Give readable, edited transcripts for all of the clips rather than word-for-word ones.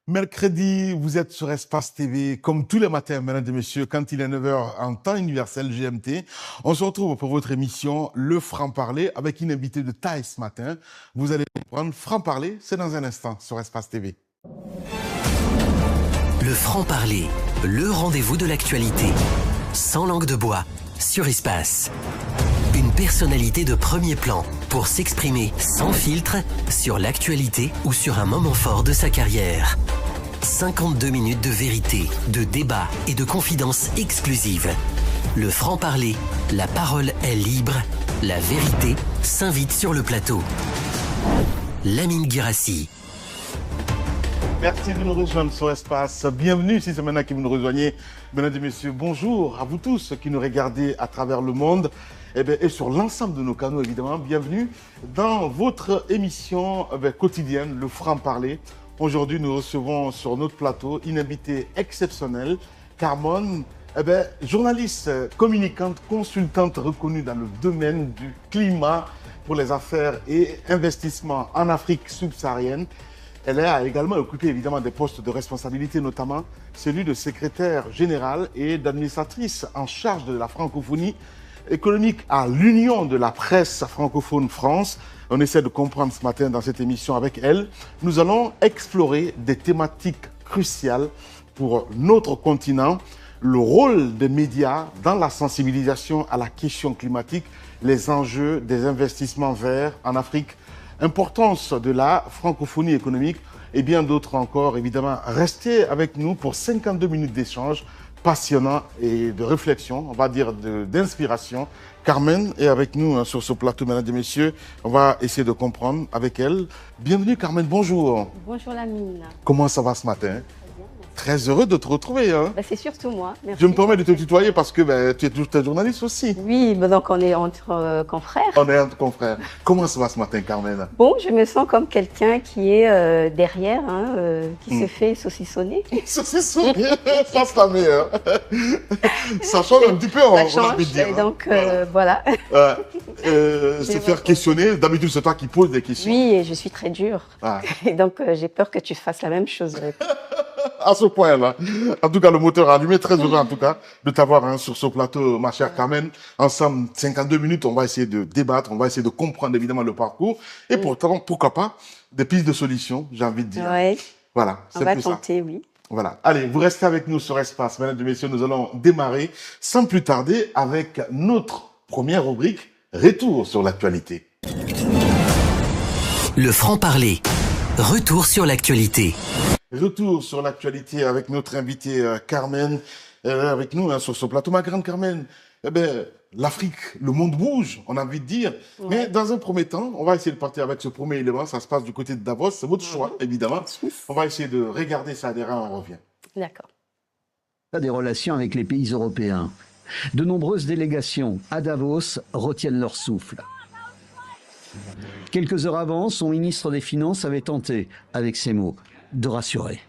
Mercredi, vous êtes sur Espace TV, comme tous les matins, mesdames et messieurs, quand il est 9 heures en temps universel GMT. On se retrouve pour votre émission Le Franc-Parler avec une invitée de taille ce matin. Vous allez comprendre, Franc-Parler, c'est dans un instant sur Espace TV. Le Franc-Parler, le rendez-vous de l'actualité. Sans langue de bois, sur Espace. Une personnalité de premier plan pour s'exprimer sans filtre sur l'actualité ou sur un moment fort de sa carrière. 52 minutes de vérité, de débat et de confidences exclusives. Le franc-parler, la parole est libre, la vérité s'invite sur le plateau. Lamine Guirassi. Merci de nous rejoindre sur Espace. Bienvenue si c'est maintenant que vous nous rejoignez. Mesdames et messieurs, bonjour à vous tous qui nous regardez à travers le monde et sur l'ensemble de nos canaux évidemment. Bienvenue dans votre émission quotidienne, Le Franc-Parler. Aujourd'hui, nous recevons sur notre plateau une invitée exceptionnelle, Carmen, journaliste, communicante, consultante reconnue dans le domaine du climat pour les affaires et investissements en Afrique subsaharienne. Elle a également occupé évidemment des postes de responsabilité, notamment celui de secrétaire générale et d'administratrice en charge de la francophonie économique à l'Union de la presse francophone France. On essaie de comprendre ce matin dans cette émission avec elle. Nous allons explorer des thématiques cruciales pour notre continent, le rôle des médias dans la sensibilisation à la question climatique, les enjeux des investissements verts en Afrique, importance de la francophonie économique et bien d'autres encore. Évidemment, restez avec nous pour 52 minutes d'échange passionnant et de réflexion, on va dire d'inspiration. Carmen est avec nous sur ce plateau, mesdames et messieurs. On va essayer de comprendre avec elle. Bienvenue Carmen, bonjour. Bonjour Lamine. Comment ça va ce matin? Très heureux de te retrouver. Hein. C'est surtout moi, merci. Je me permets de te tutoyer parce que tu es journaliste aussi. Oui, donc on est entre confrères. On est entre confrères. Comment ça va ce matin, Carmen? Bon, je me sens comme quelqu'un qui est derrière, qui se fait saucissonner. Saucissonner, ça sera meilleur. Ça change un petit peu, on a envie de dire. Et donc, voilà. Se faire questionner, d'habitude c'est toi qui poses des questions. Oui, et je suis très dure. Ah. Et donc, j'ai peur que tu fasses la même chose. À ce point-là. En tout cas, le moteur allumé. Très heureux, en tout cas, de t'avoir sur ce plateau, ma chère Carmen. Ensemble, 52 minutes, on va essayer de débattre, on va essayer de comprendre évidemment le parcours. Et pourtant, pourquoi pas, des pistes de solutions, j'ai envie de dire. Ouais. Voilà. On va tenter, oui. Voilà. Allez, vous restez avec nous sur Espace. Mesdames et messieurs, nous allons démarrer sans plus tarder avec notre première rubrique, Retour sur l'actualité. Le franc-parler. Retour sur l'actualité. Retour sur l'actualité avec notre invitée Carmen, avec nous sur ce plateau. Ma grande Carmen, l'Afrique, le monde bouge, on a envie de dire. Ouais. Mais dans un premier temps, on va essayer de partir avec ce premier élément. Ça se passe du côté de Davos. C'est votre choix, évidemment. On va essayer de regarder ça derrière, on revient. D'accord. Des relations avec les pays européens. De nombreuses délégations à Davos retiennent leur souffle. Quelques heures avant, son ministre des Finances avait tenté, avec ces mots, de rassurer.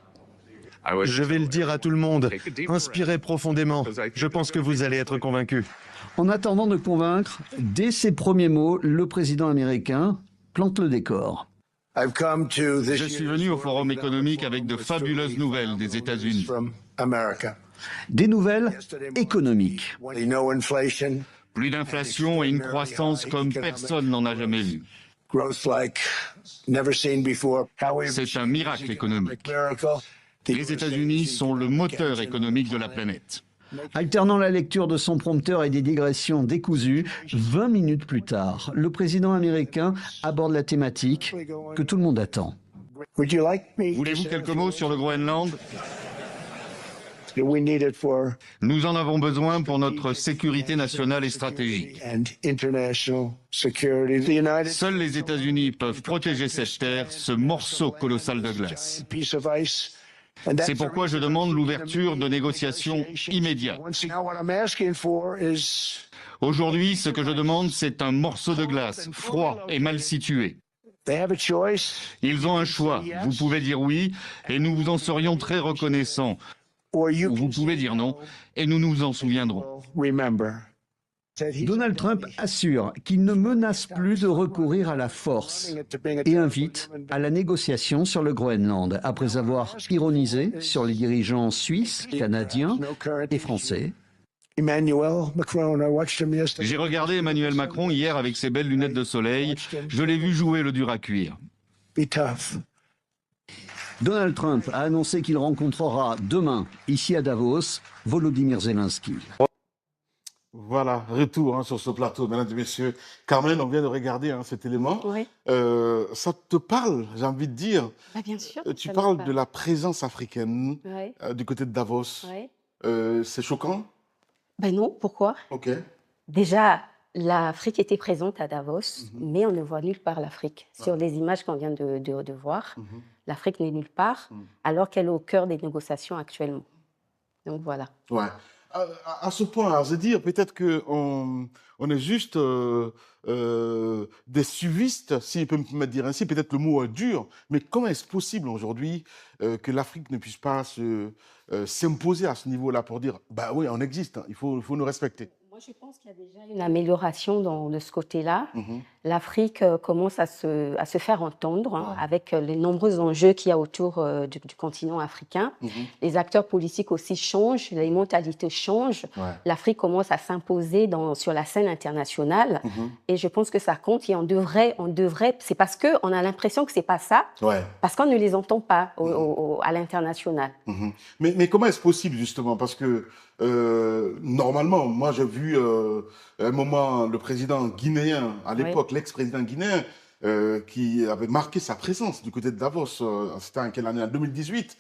Je vais le dire à tout le monde, inspirez profondément. Je pense que vous allez être convaincus. En attendant de convaincre, dès ses premiers mots, le président américain plante le décor. Je suis venu au Forum économique avec de fabuleuses nouvelles des États-Unis. Des nouvelles économiques. Plus d'inflation et une croissance comme personne n'en a jamais vu. C'est un miracle économique. Les États-Unis sont le moteur économique de la planète. Alternant la lecture de son prompteur et des digressions décousues, 20 minutes plus tard, le président américain aborde la thématique que tout le monde attend. Voulez-vous quelques mots sur le Groenland ? Nous en avons besoin pour notre sécurité nationale et stratégique. Seuls les États-Unis peuvent protéger cette terre, ce morceau colossal de glace. C'est pourquoi je demande l'ouverture de négociations immédiates. Aujourd'hui, ce que je demande, c'est un morceau de glace, froid et mal situé. Ils ont un choix. Vous pouvez dire oui, et nous vous en serions très reconnaissants. Vous pouvez dire non, et nous nous en souviendrons. Donald Trump assure qu'il ne menace plus de recourir à la force et invite à la négociation sur le Groenland, après avoir ironisé sur les dirigeants suisses, canadiens et français. J'ai regardé Emmanuel Macron hier avec ses belles lunettes de soleil. Je l'ai vu jouer le dur à cuire. Donald Trump a annoncé qu'il rencontrera demain, ici à Davos, Volodymyr Zelensky. Voilà, retour sur ce plateau, mesdames et messieurs. Carmen, on vient de regarder cet élément. Oui. Ça te parle, j'ai envie de dire. Bah, bien sûr. Tu ça me parles parle. de la présence africaine Ouais, du côté de Davos. ouais. C'est choquant? Ben non, pourquoi? Ok. Déjà, l'Afrique était présente à Davos, mais on ne voit nulle part l'Afrique. Sur les images qu'on vient de voir, l'Afrique n'est nulle part, alors qu'elle est au cœur des négociations actuellement. Donc voilà. Ouais. À ce point, je veux dire, peut-être qu'on est juste des suivistes, si je peux me dire ainsi, peut-être le mot est dur, mais comment est-ce possible aujourd'hui que l'Afrique ne puisse pas s'imposer à ce niveau-là pour dire, bah oui, on existe, il faut nous respecter? Moi, je pense qu'il y a déjà une amélioration de ce côté-là. L'Afrique commence à se faire entendre avec les nombreux enjeux qu'il y a autour du continent africain. Les acteurs politiques aussi changent, les mentalités changent. L'Afrique commence à s'imposer sur la scène internationale. Et je pense que ça compte et on devrait c'est parce qu'on a l'impression que c'est pas ça, parce qu'on ne les entend pas à l'international. Mais comment est-ce possible, justement? Parce que normalement, moi j'ai vu à un moment le président guinéen, à l'époque, l'ex-président guinéen, qui avait marqué sa présence du côté de Davos. C'était en quelle année? En 2018.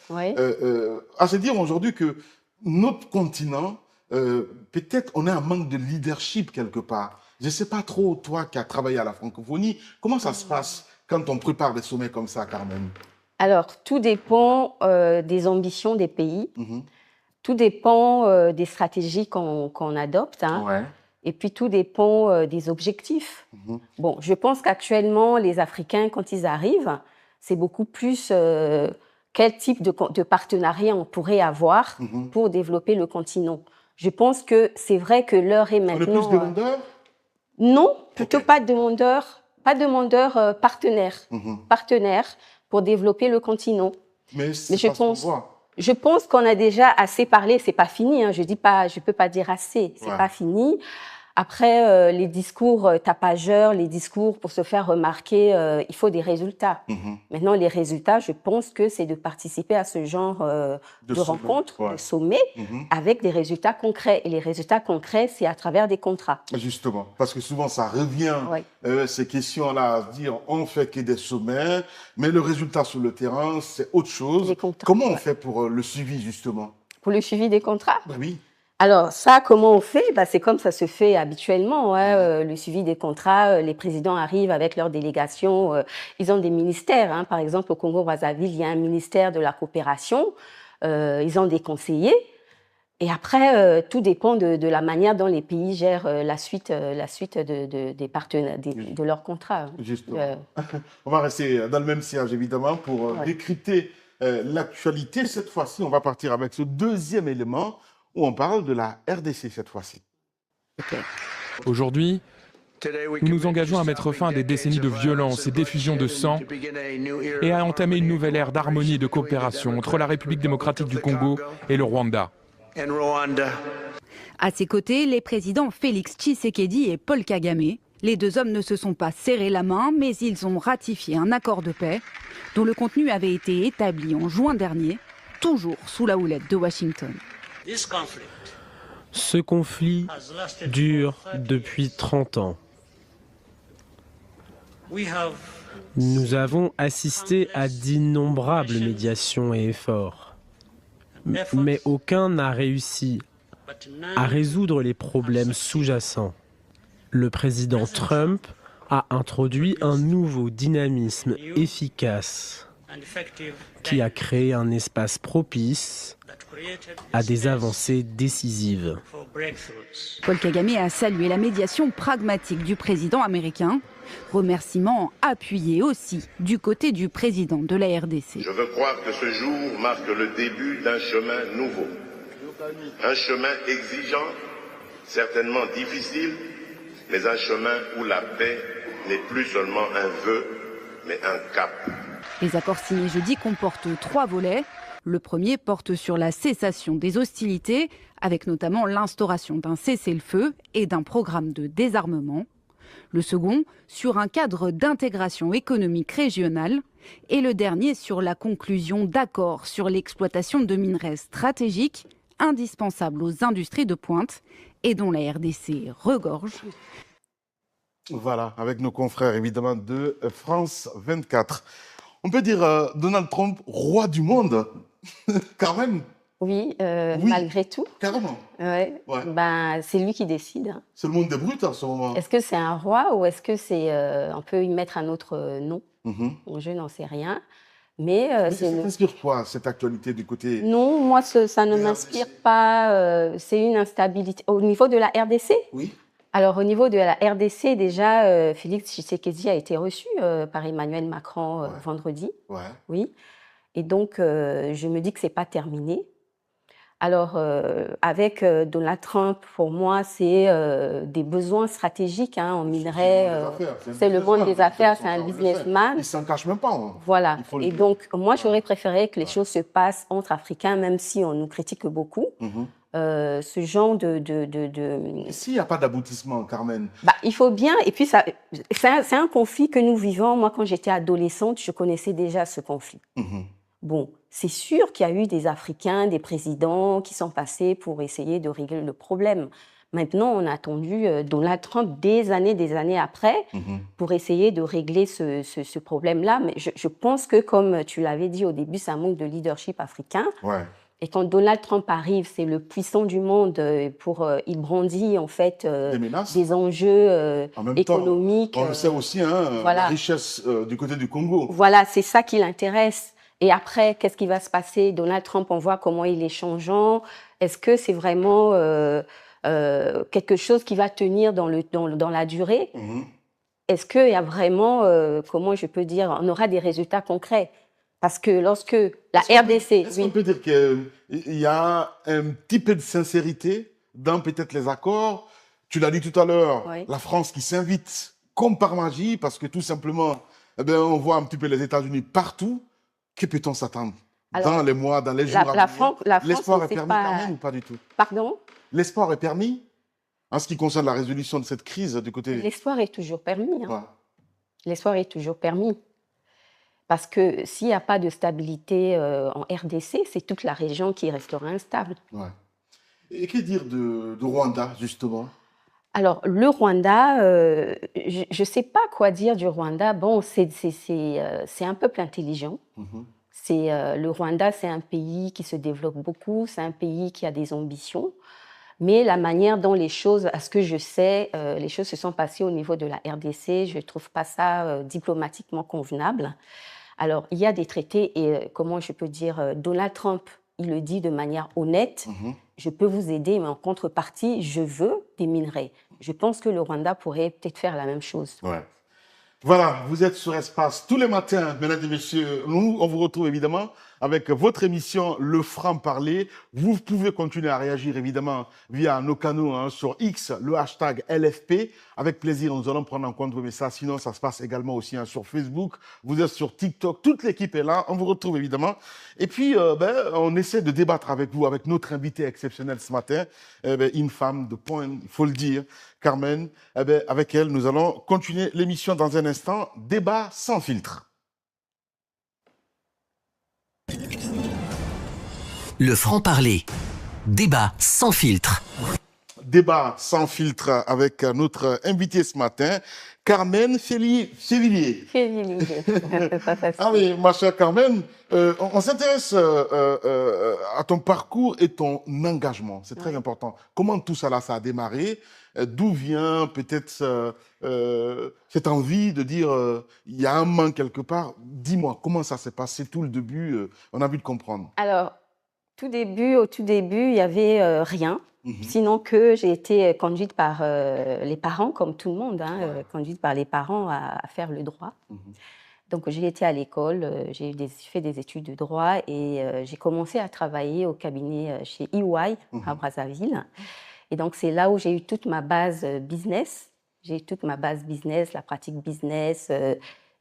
À se dire aujourd'hui que notre continent, peut-être on a un manque de leadership quelque part. Je ne sais pas trop, toi qui as travaillé à la francophonie, comment ça se passe quand on prépare des sommets comme ça, Carmen? Alors, tout dépend des ambitions des pays. Tout dépend des stratégies qu'on adopte. Et puis, tout dépend des objectifs. Bon, je pense qu'actuellement, les Africains, quand ils arrivent, c'est beaucoup plus quel type de partenariat on pourrait avoir pour développer le continent. Je pense que c'est vrai que l'heure est maintenant... On est plus demandeurs? Non, plutôt pas demandeurs, partenaires. Partenaires pour développer le continent. Mais je pense qu'on a déjà assez parlé, c'est pas fini, je peux pas dire assez, c'est pas fini. Après, les discours tapageurs, les discours pour se faire remarquer, il faut des résultats. Maintenant, les résultats, je pense que c'est de participer à ce genre de rencontres, de sommets, avec des résultats concrets. Et les résultats concrets, c'est à travers des contrats. Justement, parce que souvent, ça revient, ces questions-là, à se dire, on fait que des sommets, mais le résultat sur le terrain, c'est autre chose. Comment on fait pour le suivi, justement? Pour le suivi des contrats? Oui. Alors ça, comment on fait? C'est comme ça se fait habituellement. Le suivi des contrats, les présidents arrivent avec leurs délégations. Ils ont des ministères. Par exemple, au Congo-Brazzaville, il y a un ministère de la coopération. Ils ont des conseillers. Et après, tout dépend de la manière dont les pays gèrent la suite des partenaires, de leurs contrats. Justement. On va rester dans le même siège, évidemment, pour décrypter l'actualité. Cette fois-ci, on va partir avec ce deuxième élément, où on parle de la RDC cette fois-ci. Aujourd'hui, nous nous engageons à mettre fin à des décennies de violence et d'effusion de sang et à entamer une nouvelle ère d'harmonie et de coopération entre la République démocratique du Congo et le Rwanda. À ses côtés, les présidents Félix Tshisekedi et Paul Kagame. Les deux hommes ne se sont pas serrés la main, mais ils ont ratifié un accord de paix dont le contenu avait été établi en juin dernier, toujours sous la houlette de Washington. Ce conflit dure depuis 30 ans. Nous avons assisté à d'innombrables médiations et efforts, mais aucun n'a réussi à résoudre les problèmes sous-jacents. Le président Trump a introduit un nouveau dynamisme efficace qui a créé un espace propice à des avancées décisives. Paul Kagame a salué la médiation pragmatique du président américain. Remerciements appuyés aussi du côté du président de la RDC. Je veux croire que ce jour marque le début d'un chemin nouveau. Un chemin exigeant, certainement difficile, mais un chemin où la paix n'est plus seulement un vœu, mais un cap. Les accords signés jeudi comportent 3 volets. Le premier porte sur la cessation des hostilités, avec notamment l'instauration d'un cessez-le-feu et d'un programme de désarmement. Le second sur un cadre d'intégration économique régionale. Et le dernier sur la conclusion d'accords sur l'exploitation de minerais stratégiques indispensables aux industries de pointe et dont la RDC regorge. Voilà, avec nos confrères évidemment de France 24. On peut dire Donald Trump, roi du monde, quand même. Oui, Oui. malgré tout. Carrément. Ouais. Ouais. Ben, c'est lui qui décide. C'est le monde des brutes en ce moment. Est-ce que c'est un roi ou est-ce que c'est... on peut y mettre un autre nom? Mhm. Je n'en sais rien. Mais, Mais c'est ça t'inspire quoi, cette actualité du côté... Non, moi, ça ne de la m'inspire RDC? pas. C'est une instabilité. Au niveau de la RDC? Oui. Alors, au niveau de la RDC, déjà, Félix Tshisekedi a été reçu par Emmanuel Macron Ouais. vendredi. Ouais. Oui. Et donc, je me dis que ce n'est pas terminé. Alors, avec Donald Trump, pour moi, c'est des besoins stratégiques en minerai. C'est le monde des affaires, c'est un businessman. Il ne s'en cache même pas. Hein. Voilà. Il faut le Et dire. donc, moi, j'aurais préféré que les choses se passent entre Africains, même si on nous critique beaucoup. Mhm. Ce genre de... Et s'il n'y a pas d'aboutissement, Carmen? Bah, il faut bien, et puis c'est un conflit que nous vivons. Moi, quand j'étais adolescente, je connaissais déjà ce conflit. Mhm. Bon, c'est sûr qu'il y a eu des Africains, des présidents qui sont passés pour essayer de régler le problème. Maintenant, on a attendu Donald Trump des années après Mhm. pour essayer de régler ce problème-là. Mais je pense que, comme tu l'avais dit au début, c'est un manque de leadership africain. Ouais. Et quand Donald Trump arrive, c'est le puissant du monde il brandit en fait Des menaces. des enjeux En même économiques. temps, on le sait aussi, hein, voilà. la richesse du côté du Congo. Voilà, c'est ça qui l'intéresse. Et après, qu'est-ce qui va se passer? Donald Trump, on voit comment il est changeant. Est-ce que c'est vraiment quelque chose qui va tenir dans la durée? Mhm. Est-ce qu'il y a vraiment, comment je peux dire, on aura des résultats concrets? Parce que lorsque la RDC... Est-ce qu'on peut dire qu'il y a un petit peu de sincérité dans peut-être les accords? Tu l'as dit tout à l'heure, Oui. la France qui s'invite comme par magie, parce que tout simplement, eh bien, on voit un petit peu les États-Unis partout. Que peut-on s'attendre dans les mois, dans les jours à venir? L'espoir est permis quand même ou pas du tout? Pardon? L'espoir est permis en ce qui concerne la résolution de cette crise du côté... L'espoir est toujours permis. Ouais. L'espoir est toujours permis. Parce que s'il n'y a pas de stabilité en RDC, c'est toute la région qui restera instable. Ouais. Et que dire de Rwanda, justement? Alors, le Rwanda, je ne sais pas quoi dire du Rwanda. Bon, c'est un peuple intelligent. Mhm. Le Rwanda, c'est un pays qui se développe beaucoup, c'est un pays qui a des ambitions. Mais la manière dont les choses, à ce que je sais, les choses se sont passées au niveau de la RDC, je ne trouve pas ça diplomatiquement convenable. Alors, il y a des traités et, comment je peux dire, Donald Trump, il le dit de manière honnête, je peux vous aider, mais en contrepartie, je veux des minerais. Je pense que le Rwanda pourrait peut-être faire la même chose. Ouais. Voilà, vous êtes sur Espace tous les matins, mesdames et messieurs. Nous, on vous retrouve évidemment avec votre émission Le Franc-Parler. Vous pouvez continuer à réagir évidemment via nos canaux sur X, le hashtag LFP. Avec plaisir, nous allons prendre en compte vos messages. Sinon, ça se passe également aussi sur Facebook. Vous êtes sur TikTok, toute l'équipe est là. On vous retrouve évidemment. Et puis, on essaie de débattre avec vous, avec notre invité exceptionnel ce matin, une femme de pointe, il faut le dire, Carmen. Avec elle, nous allons continuer l'émission dans un instant. Débat sans filtre. Le franc-parler. Débat sans filtre. Débat sans filtre avec notre invité ce matin, Carmen Févillier. Ah oui, ma chère Carmen, on s'intéresse à ton parcours et ton engagement. C'est très important. Comment tout ça a démarré? D'où vient peut-être cette envie de dire il y a un manque quelque part? Dis-moi, comment ça s'est passé tout le début? On a envie de comprendre. Alors, au tout début, il n'y avait rien. Sinon que j'ai été conduite par les parents, comme tout le monde, conduite par les parents à faire le droit. Donc j'ai été à l'école, j'ai fait des études de droit et j'ai commencé à travailler au cabinet chez EY à Brazzaville. Et donc, c'est là où j'ai eu toute ma base business. J'ai eu toute ma base business, la pratique business.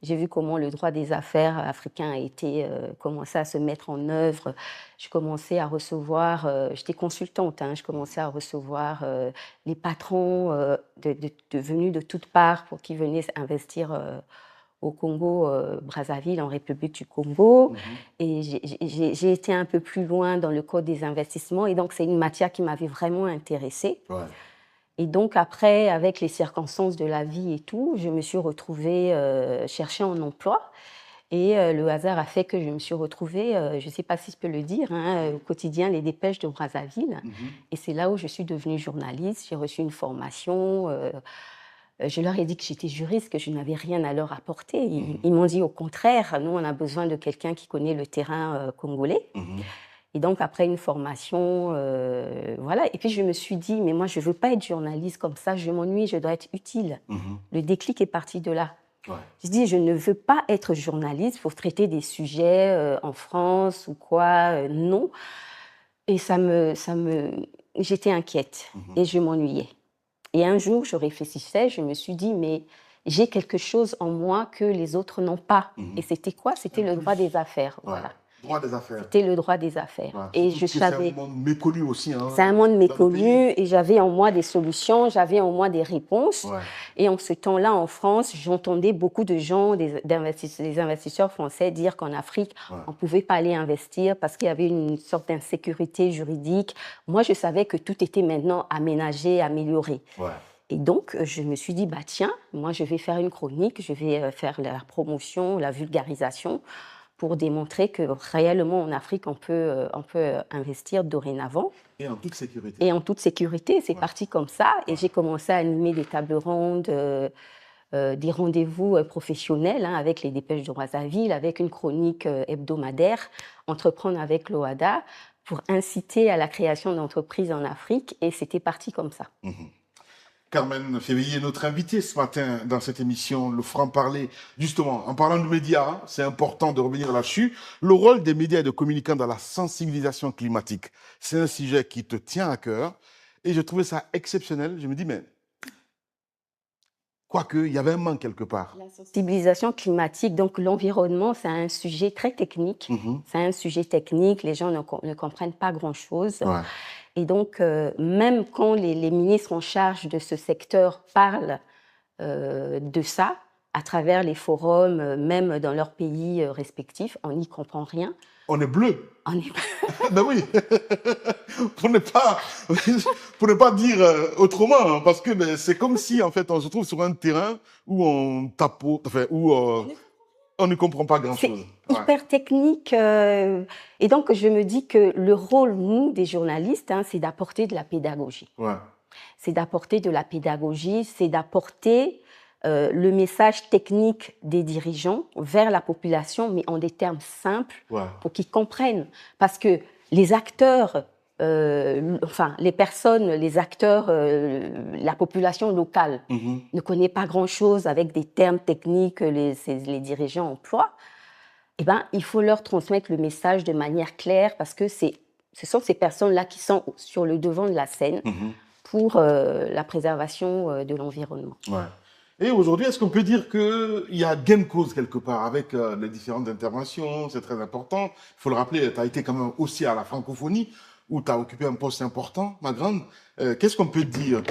J'ai vu comment le droit des affaires africain a été commencé à se mettre en œuvre. Je commençais à recevoir, j'étais consultante, je commençais à recevoir les patrons venus de toutes parts pour qui venaient investir au Congo, Brazzaville, en République du Congo. Et j'ai été un peu plus loin dans le code des investissements. Et donc, c'est une matière qui m'avait vraiment intéressée. Ouais. Et donc, après, avec les circonstances de la vie et tout, je me suis retrouvée chercher un emploi. Et le hasard a fait que je me suis retrouvée, je ne sais pas si je peux le dire, au quotidien Les Dépêches de Brazzaville. Et c'est là où je suis devenue journaliste. J'ai reçu une formation. Je leur ai dit que j'étais juriste, que je n'avais rien à leur apporter. Ils m'ont dit au contraire, nous, on a besoin de quelqu'un qui connaît le terrain congolais. Et donc, après une formation, voilà. Et puis, je me suis dit, mais moi, je ne veux pas être journaliste comme ça, je m'ennuie, je dois être utile. Le déclic est parti de là. Ouais. Je dis, je ne veux pas être journaliste pour traiter des sujets en France ou quoi, non. Et j'étais inquiète et je m'ennuyais. Et un jour, je réfléchissais, je me suis dit, mais j'ai quelque chose en moi que les autres n'ont pas. Et c'était quoi? C'était le droit des affaires, voilà. Droit des affaires. C'était le droit des affaires. Ouais, et je savais. C'est un monde méconnu aussi. C'est un monde méconnu et j'avais en moi des solutions, j'avais en moi des réponses. Ouais. Et en ce temps-là, en France, j'entendais beaucoup de gens, des investisseurs français dire qu'en Afrique, on ne pouvait pas aller investir parce qu'il y avait une sorte d'insécurité juridique. Moi, je savais que tout était maintenant aménagé, amélioré. Ouais. Et donc, je me suis dit, bah tiens, moi, je vais faire une chronique, je vais faire la promotion, la vulgarisation, pour démontrer que réellement en Afrique, on peut investir dorénavant. Et en toute sécurité. Et en toute sécurité, c'est parti comme ça. Et j'ai commencé à animer des tables rondes, des rendez-vous professionnels avec les Dépêches de Brazzaville, avec une chronique hebdomadaire, Entreprendre avec l'OHADA, pour inciter à la création d'entreprises en Afrique. Et c'était parti comme ça. Carmen Février, notre invitée ce matin dans cette émission, le franc-parler. Justement, en parlant de médias, c'est important de revenir là-dessus. Le rôle des médias et de communicants dans la sensibilisation climatique, c'est un sujet qui te tient à cœur. Et je trouvais ça exceptionnel. Je me dis, mais quoique, il y avait un manque quelque part. La sensibilisation climatique, donc l'environnement, c'est un sujet très technique. C'est un sujet technique, les gens ne comprennent pas grand-chose. Ouais. Et donc, même quand les ministres en charge de ce secteur parlent de ça, à travers les forums, même dans leurs pays respectifs, on n'y comprend rien. On est bleu. On est bleu. Ben oui. pour ne pas dire autrement, parce que c'est comme si, en fait, on se trouve sur un terrain où on tapote, enfin, où on ne comprend pas grand-chose. C'est hyper technique. Et donc, je me dis que le rôle, nous, des journalistes, c'est d'apporter de la pédagogie. Ouais. C'est d'apporter de la pédagogie, c'est d'apporter le message technique des dirigeants vers la population, mais en des termes simples, pour qu'ils comprennent. Parce que les acteurs, les personnes, les acteurs, la population locale ne connaît pas grand-chose avec des termes techniques que les dirigeants emploient. Eh ben, il faut leur transmettre le message de manière claire parce que ce sont ces personnes-là qui sont sur le devant de la scène pour la préservation de l'environnement. Ouais. Et aujourd'hui, est-ce qu'on peut dire qu'il y a gain de cause quelque part avec les différentes interventions? C'est très important. Il faut le rappeler, tu as été quand même aussi à la francophonie où tu as occupé un poste important, ma grande. Qu'est-ce qu'on peut dire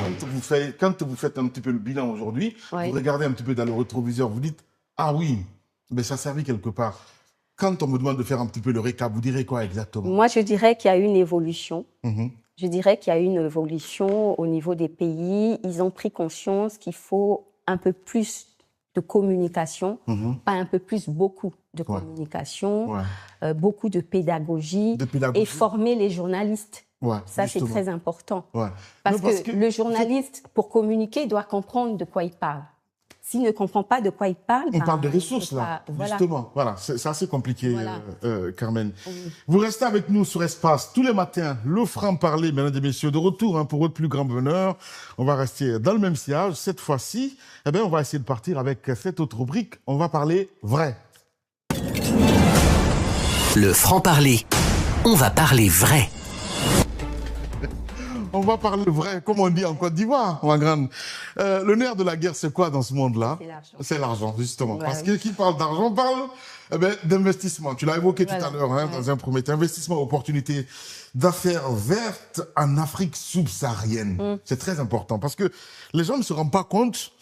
quand vous faites un petit peu le bilan aujourd'hui, vous regardez un petit peu dans le rétroviseur, vous dites « Ah oui, mais ça servait quelque part ». Quand on me demande de faire un petit peu le récap, vous direz quoi exactement? Moi, je dirais qu'il y a eu une évolution. Je dirais qu'il y a eu une évolution au niveau des pays. Ils ont pris conscience qu'il faut un peu plus de communication, pas un peu plus, beaucoup de communication, beaucoup de pédagogie, et former les journalistes. Ça, c'est très important. Parce que le journaliste, pour communiquer, doit comprendre de quoi il parle. S'il ne comprend pas de quoi il parle... On parle de ressources, là, justement. Voilà, c'est assez compliqué, Carmen. Vous restez avec nous sur Espace tous les matins. Le franc-parler, mesdames et messieurs, de retour pour votre plus grand bonheur. On va rester dans le même sillage. Cette fois-ci, on va essayer de partir avec cette autre rubrique. On va parler vrai. Le franc-parler. On va parler vrai. On va parler vrai, comme on dit en Côte d'Ivoire, ma grande. Le nerf de la guerre, c'est quoi dans ce monde-là? C'est l'argent. C'est l'argent, justement. Ouais, Parce oui. que qui parle d'argent parle d'investissement. Tu l'as évoqué tout à l'heure, hein, dans un premier temps. Investissement, opportunité d'affaires vertes en Afrique subsaharienne. C'est très important parce que les gens ne se rendent pas compte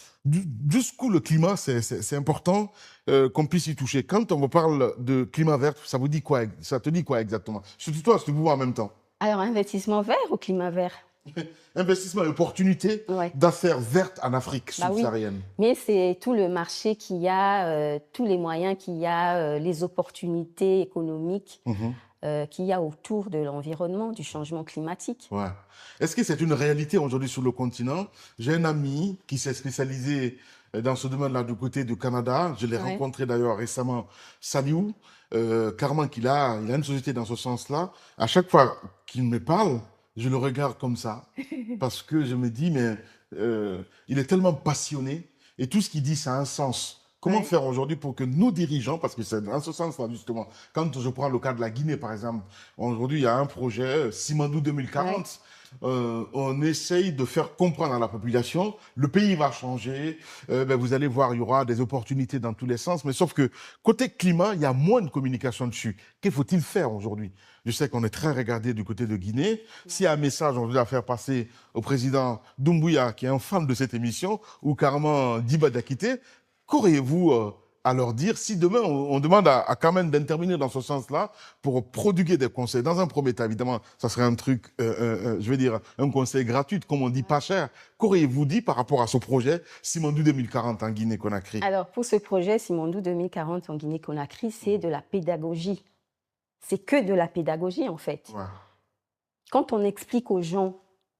jusqu'où le climat, c'est important qu'on puisse y toucher. Quand on vous parle de climat vert, ça vous dit quoi? Ça te dit quoi exactement? Surtout toi, si tu vous en même temps. Alors, investissement vert ou climat vert? Investissement et opportunité d'affaires vertes en Afrique subsaharienne. Oui. Mais c'est tout le marché qu'il y a, tous les moyens qu'il y a, les opportunités économiques qu'il y a autour de l'environnement, du changement climatique. Ouais. Est-ce que c'est une réalité aujourd'hui sur le continent? J'ai un ami qui s'est spécialisé dans ce domaine-là du côté du Canada. Je l'ai rencontré d'ailleurs récemment, Saliou. Carrément qu'il a une société dans ce sens-là. À chaque fois qu'il me parle, je le regarde comme ça, parce que je me dis, mais il est tellement passionné, et tout ce qu'il dit, ça a un sens. Comment faire aujourd'hui pour que nos dirigeants, parce que c'est dans ce sens-là justement, quand je prends le cas de la Guinée par exemple, aujourd'hui il y a un projet, Simandou 2040, on essaye de faire comprendre à la population, le pays va changer, vous allez voir, il y aura des opportunités dans tous les sens, mais sauf que côté climat, il y a moins de communication dessus. Que faut-il faire aujourd'hui? Je sais qu'on est très regardé du côté de Guinée. S'il y a un message aujourd'hui à faire passer au président Doumbouya, qui est un fan de cette émission, ou carrément Diba Dakité, qu'auriez-vous à leur dire si demain on demande à Carmen d'intervenir dans ce sens-là pour prodiguer des conseils? Dans un premier temps, évidemment, ça serait un truc, je veux dire, un conseil gratuit, comme on dit, pas cher. Qu'auriez-vous dit par rapport à ce projet Simandou 2040 en Guinée-Conakry? Alors, pour ce projet Simandou 2040 en Guinée-Conakry, c'est de la pédagogie. C'est que de la pédagogie, en fait. Ouais. Quand on explique aux gens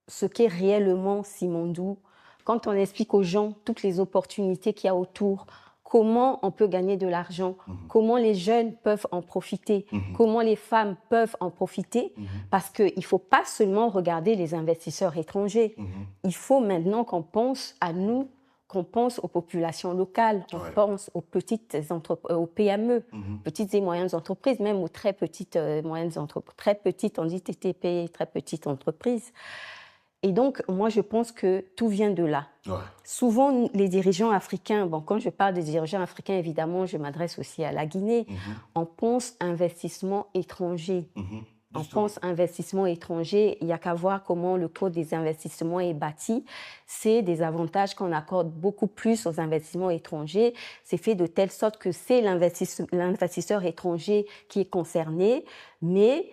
ce qu'est réellement Simandou, quand on explique aux gens toutes les opportunités qu'il y a autour, comment on peut gagner de l'argent, comment les jeunes peuvent en profiter, comment les femmes peuvent en profiter, parce qu'il ne faut pas seulement regarder les investisseurs étrangers. Il faut maintenant qu'on pense à nous, qu'on pense aux populations locales, on pense aux petites aux PME, petites et moyennes entreprises, même aux très petites moyennes entreprises, très petites, on dit TTP, très petites entreprises. Et donc, moi, je pense que tout vient de là. Ouais. Souvent, les dirigeants africains, bon, quand je parle des dirigeants africains, évidemment, je m'adresse aussi à la Guinée, on pense investissement étranger. On pense investissement étranger, il n'y a qu'à voir comment le code des investissements est bâti. C'est des avantages qu'on accorde beaucoup plus aux investissements étrangers. C'est fait de telle sorte que c'est l'investisseur étranger qui est concerné, mais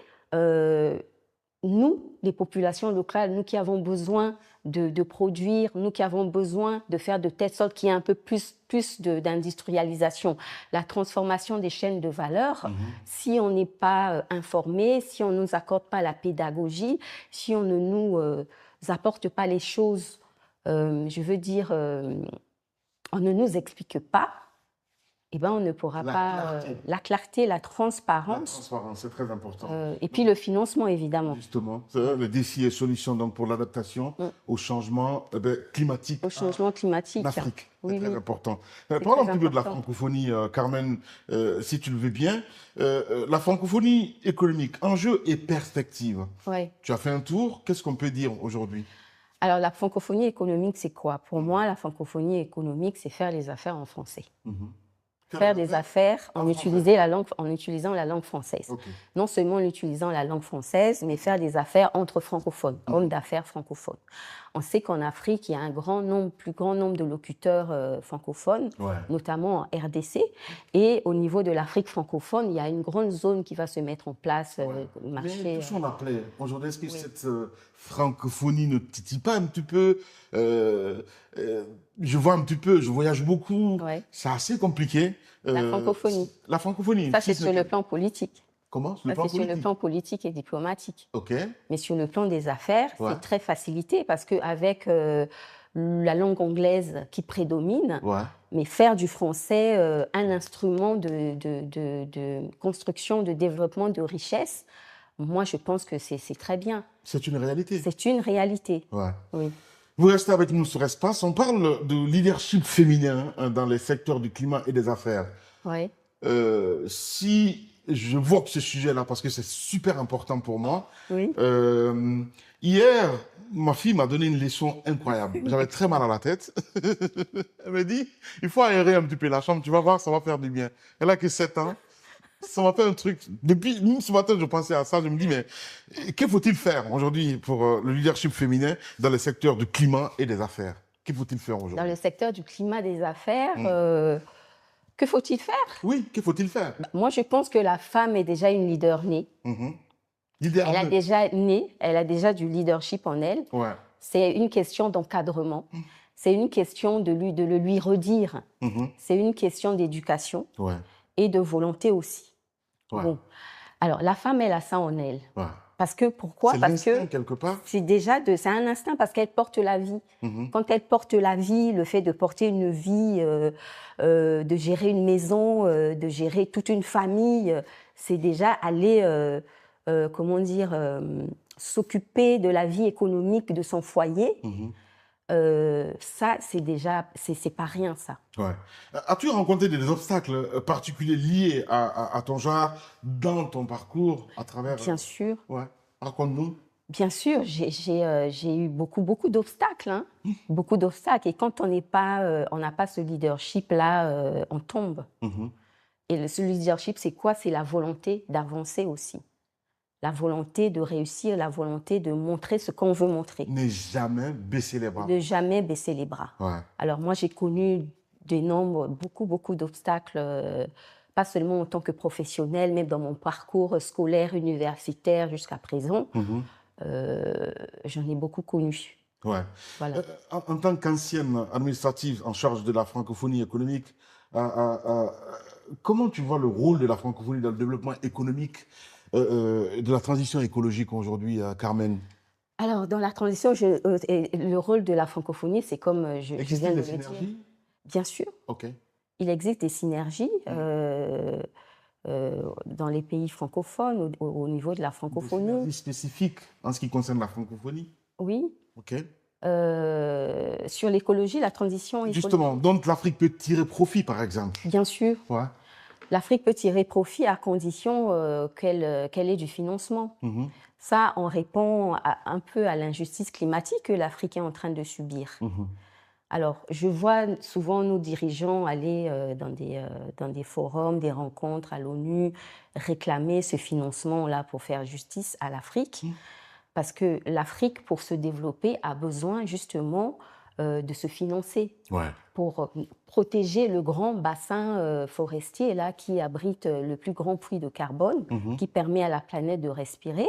nous, les populations locales, nous qui avons besoin de produire, nous qui avons besoin de faire de telle sorte qu'il y ait un peu plus d'industrialisation, la transformation des chaînes de valeur, si on n'est pas informé, si on ne nous accorde pas la pédagogie, si on ne nous apporte pas les choses, je veux dire, on ne nous explique pas, eh ben, on ne pourra pas... la clarté, la transparence. La transparence, c'est très important. Et puis le financement, évidemment. Justement, le défi et solution donc, pour l'adaptation au changement climatique. Au changement climatique. En Afrique, oui, c'est très important. Parlons un petit peu de la francophonie, Carmen, si tu le veux bien. La francophonie économique, enjeux et perspectives. Ouais. Tu as fait un tour, qu'est-ce qu'on peut dire aujourd'hui? Alors, la francophonie économique, c'est quoi? Pour moi, la francophonie économique, c'est faire les affaires en français. Faire des affaires en utilisant la langue française. Non seulement en utilisant la langue française, mais faire des affaires entre francophones, hommes d'affaires francophones. On sait qu'en Afrique, il y a un plus grand nombre de locuteurs francophones, notamment en RDC. Et au niveau de l'Afrique francophone, il y a une grande zone qui va se mettre en place. Marché, mais tout l'appelait. Aujourd'hui, est-ce que cette francophonie ne titille pas un petit peu? Je vois un petit peu, je voyage beaucoup. C'est assez compliqué. La francophonie. La francophonie. Ça, c'est sur le plan politique. Comment? Sur le plan politique et diplomatique. OK. Mais sur le plan des affaires, c'est très facilité parce qu'avec la langue anglaise qui prédomine, mais faire du français un instrument de construction, de développement, de richesse, moi, je pense que c'est très bien. C'est une réalité. C'est une réalité. Oui. Vous restez avec nous sur Espace. On parle de leadership féminin dans les secteurs du climat et des affaires. Oui. Si j'évoque ce sujet-là parce que c'est super important pour moi. Oui. Hier, ma fille m'a donné une leçon incroyable. J'avais très mal à la tête. Elle m'a dit, il faut aérer un petit peu la chambre, tu vas voir, ça va faire du bien. Elle a que 7 ans. Ça m'a fait un truc. Depuis ce matin, je pensais à ça. Je me dis, mais que faut-il faire aujourd'hui pour le leadership féminin dans le secteur du climat et des affaires? Que faut-il faire aujourd'hui? Dans le secteur du climat des affaires, que faut-il faire? Oui, que faut-il faire? Moi, je pense que la femme est déjà une leader née. Elle a déjà elle a déjà du leadership en elle. Ouais. C'est une question d'encadrement. C'est une question de le lui redire. C'est une question d'éducation et de volonté aussi. Ouais. Bon. Alors, la femme, elle a ça en elle. Ouais. Parce que, pourquoi? Parce que quelque part. C'est déjà c'est un instinct parce qu'elle porte la vie. Quand elle porte la vie, le fait de porter une vie, de gérer une maison, de gérer toute une famille, c'est déjà aller, comment dire, s'occuper de la vie économique de son foyer. Ça, c'est déjà, c'est pas rien, ça. Ouais. As-tu rencontré des obstacles particuliers liés à ton genre dans ton parcours à travers... Bien sûr. Ouais. Raconte-nous. Bien sûr, j'ai eu beaucoup d'obstacles, hein. Beaucoup d'obstacles. Et quand on n'a pas ce leadership-là, on tombe. Et ce leadership, c'est quoi? C'est la volonté d'avancer aussi. La volonté de réussir, la volonté de montrer ce qu'on veut montrer. Ne jamais baisser les bras. Ne jamais baisser les bras. Ouais. Alors moi, j'ai connu beaucoup d'obstacles, pas seulement en tant que professionnelle, mais dans mon parcours scolaire, universitaire jusqu'à présent. J'en ai beaucoup connu. Ouais. Voilà. En tant qu'ancienne administrative en charge de la francophonie économique, comment tu vois le rôle de la francophonie dans le développement économique de la transition écologique aujourd'hui, Carmen? Alors, dans la transition, le rôle de la francophonie, c'est comme je viens de le dire. Bien sûr. Ok. Il existe des synergies dans les pays francophones, au niveau de la francophonie. Des synergies spécifiques en ce qui concerne la francophonie? Oui. Ok. Sur l'écologie, la transition écologique. Justement, donc l'Afrique peut tirer profit, par exemple? Bien sûr. Ouais. L'Afrique peut tirer profit à condition qu'elle ait du financement. Ça, on répond un peu à l'injustice climatique que l'Afrique est en train de subir. Alors, je vois souvent nos dirigeants aller dans des forums, des rencontres à l'ONU, réclamer ce financement-là pour faire justice à l'Afrique. Parce que l'Afrique, pour se développer, a besoin justement de se financer pour protéger le grand bassin forestier là, qui abrite le plus grand puits de carbone, qui permet à la planète de respirer,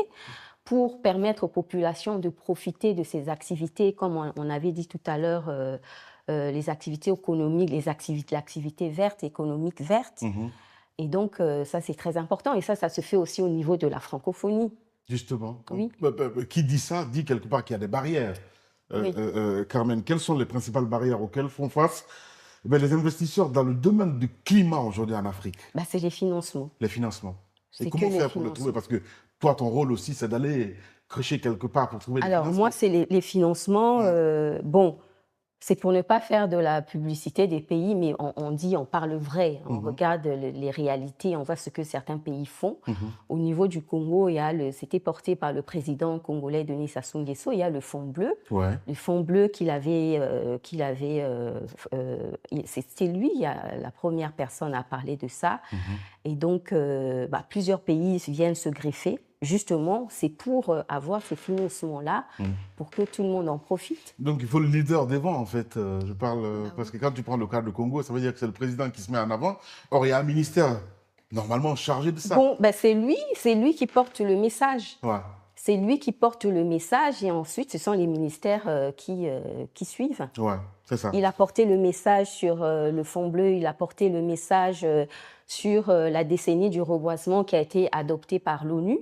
pour permettre aux populations de profiter de ces activités, comme on avait dit tout à l'heure, les activités économiques, l'activité verte, économique verte. Et donc, ça, c'est très important. Et ça se fait aussi au niveau de la francophonie. Justement. Oui. Qui dit ça, dit quelque part qu'il y a des barrières. Carmen, quelles sont les principales barrières auxquelles font face les investisseurs dans le domaine du climat aujourd'hui en Afrique? C'est les financements. Les financements. Et comment faire pour le trouver? Parce que toi, ton rôle aussi, c'est d'aller creucher quelque part pour trouver les financements. Alors, moi, c'est les financements. Bon, c'est pour ne pas faire de la publicité des pays, mais on parle vrai. On regarde les réalités, on voit ce que certains pays font. Au niveau du Congo, c'était porté par le président congolais Denis Sassou Nguesso, il y a le Fonds bleu. Le Fonds bleu c'est lui, la première personne à parler de ça. Et donc, plusieurs pays viennent se greffer. Justement, c'est pour avoir ces financements-là, pour que tout le monde en profite. Donc, il faut le leader devant, en fait. Je parle parce que quand tu prends le cas de Congo, ça veut dire que c'est le président qui se met en avant. Or, il y a un ministère normalement chargé de ça. Bon, c'est lui qui porte le message. C'est lui qui porte le message et ensuite, ce sont les ministères qui suivent. Ouais, c'est ça. Il a porté le message sur le Fonds bleu, il a porté le message sur la décennie du reboisement qui a été adoptée par l'ONU,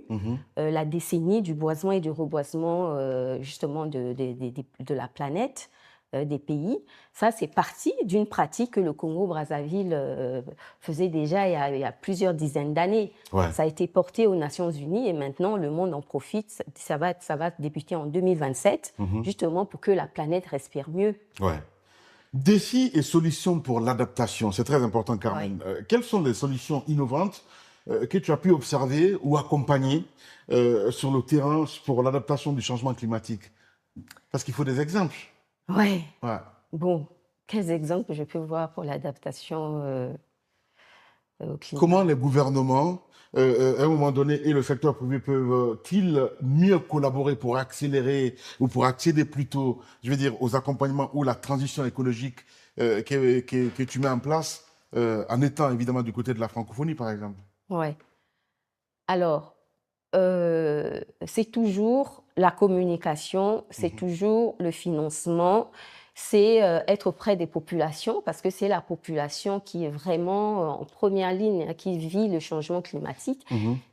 la décennie du boisement et du reboisement justement de la planète, des pays. Ça, c'est parti d'une pratique que le Congo-Brazzaville faisait déjà il y a plusieurs dizaines d'années. Ça a été porté aux Nations Unies et maintenant le monde en profite. Ça va débuter en 2027, justement pour que la planète respire mieux. Défis et solutions pour l'adaptation, c'est très important, Carmen. Quelles sont les solutions innovantes que tu as pu observer ou accompagner sur le terrain pour l'adaptation du changement climatique? Parce qu'il faut des exemples. Ouais. Ouais. Bon, quels exemples je peux voir pour l'adaptation au climat? Comment les gouvernements, à un moment donné, et le secteur privé peuvent-ils mieux collaborer pour accélérer ou pour accéder plutôt, je veux dire, aux accompagnements ou la transition écologique que tu mets en place, en étant évidemment du côté de la francophonie, par exemple? Ouais. Alors, c'est toujours la communication, c'est toujours le financement, c'est être auprès des populations, parce que c'est la population qui est vraiment en première ligne, hein, qui vit le changement climatique,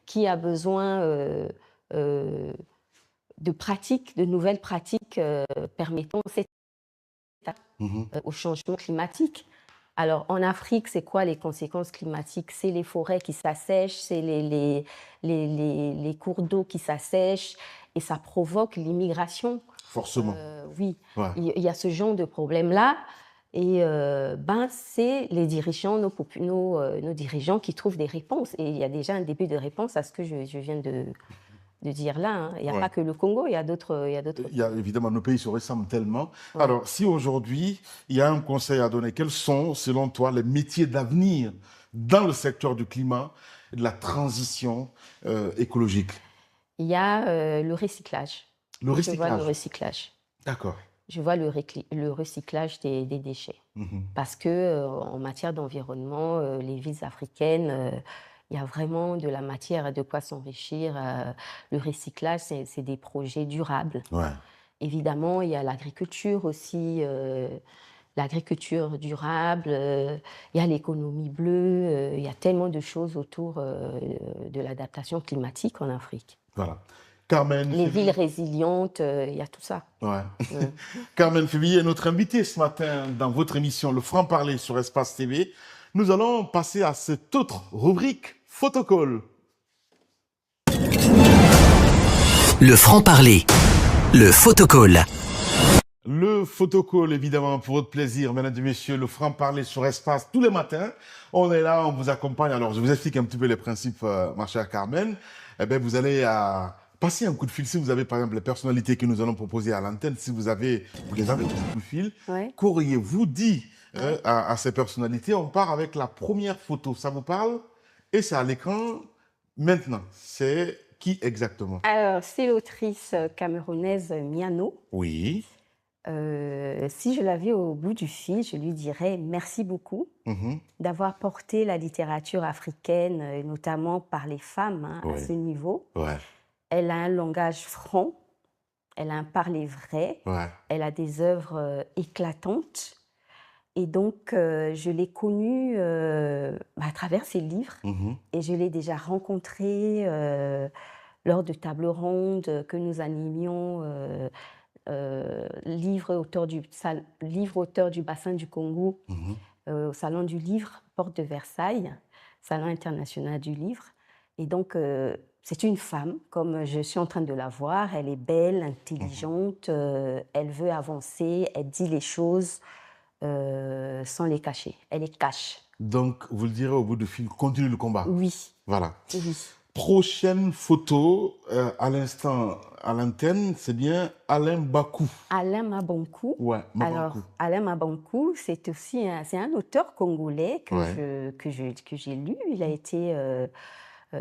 qui a besoin de pratiques, de nouvelles pratiques permettant au changement climatique. Alors, en Afrique, c'est quoi les conséquences climatiques? C'est les forêts qui s'assèchent, c'est les cours d'eau qui s'assèchent, et ça provoque l'immigration. Forcément. Oui, Ouais. il y a ce genre de problème-là. Et c'est les dirigeants, nos dirigeants qui trouvent des réponses. Et il y a déjà un début de réponse à ce que je viens de dire là. Hein. Il n'y a pas que le Congo, il y a d'autres. Évidemment, nos pays se ressemblent tellement. Ouais. Alors, si aujourd'hui, il y a un conseil à donner, quels sont, selon toi, les métiers d'avenir dans le secteur du climat et de la transition écologique? Il y a le recyclage. Le recyclage. Je vois le recyclage. D'accord. Je vois le recyclage des déchets. Parce qu'en matière d'environnement, les villes africaines, il y a vraiment de la matière de quoi s'enrichir. Le recyclage, c'est des projets durables. Ouais. Évidemment, il y a l'agriculture aussi, l'agriculture durable, il y a l'économie bleue, il y a tellement de choses autour de l'adaptation climatique en Afrique. Voilà. Carmen les villes résilientes, il y a tout ça. Ouais. Carmen Févillier est notre invitée ce matin dans votre émission Le Franc-Parler sur Espace TV. Nous allons passer à cette autre rubrique, Photocall. Le Franc-Parler, le Photocall. Le Photocall, évidemment, pour votre plaisir, mesdames et messieurs, le Franc-Parler sur Espace, tous les matins. On est là, on vous accompagne. Alors, je vous explique un petit peu les principes, ma chère Carmen. Eh bien, vous allez passer un coup de fil si vous avez, par exemple, les personnalités que nous allons proposer à l'antenne. Si vous les avez au coup de fil, qu'auriez-vous dit à ces personnalités? On part avec la première photo. Ça vous parle? Et c'est à l'écran maintenant. C'est qui exactement? Alors, c'est l'autrice camerounaise Miano. Oui. Si je l'avais au bout du fil, je lui dirais merci beaucoup d'avoir porté la littérature africaine, notamment par les femmes, à ce niveau. Ouais. Elle a un langage franc, elle a un parler vrai, elle a des œuvres éclatantes. Et donc, je l'ai connue à travers ses livres et je l'ai déjà rencontrée lors de tables rondes que nous animions. Livre auteur du bassin du Congo au Salon du Livre, porte de Versailles, Salon international du livre. Et donc, c'est une femme, comme je suis en train de la voir. Elle est belle, intelligente, elle veut avancer, elle dit les choses sans les cacher. Elle les cache. Donc, vous le direz au bout du fil, continue le combat. Oui. Voilà. Oui. Prochaine photo, à l'instant, à l'antenne, c'est bien Alain Bakou. Alain Mabankou. Ouais, Mabankou. Alors, Alain Mabankou, c'est aussi un auteur congolais que j'ai lu. Il a été,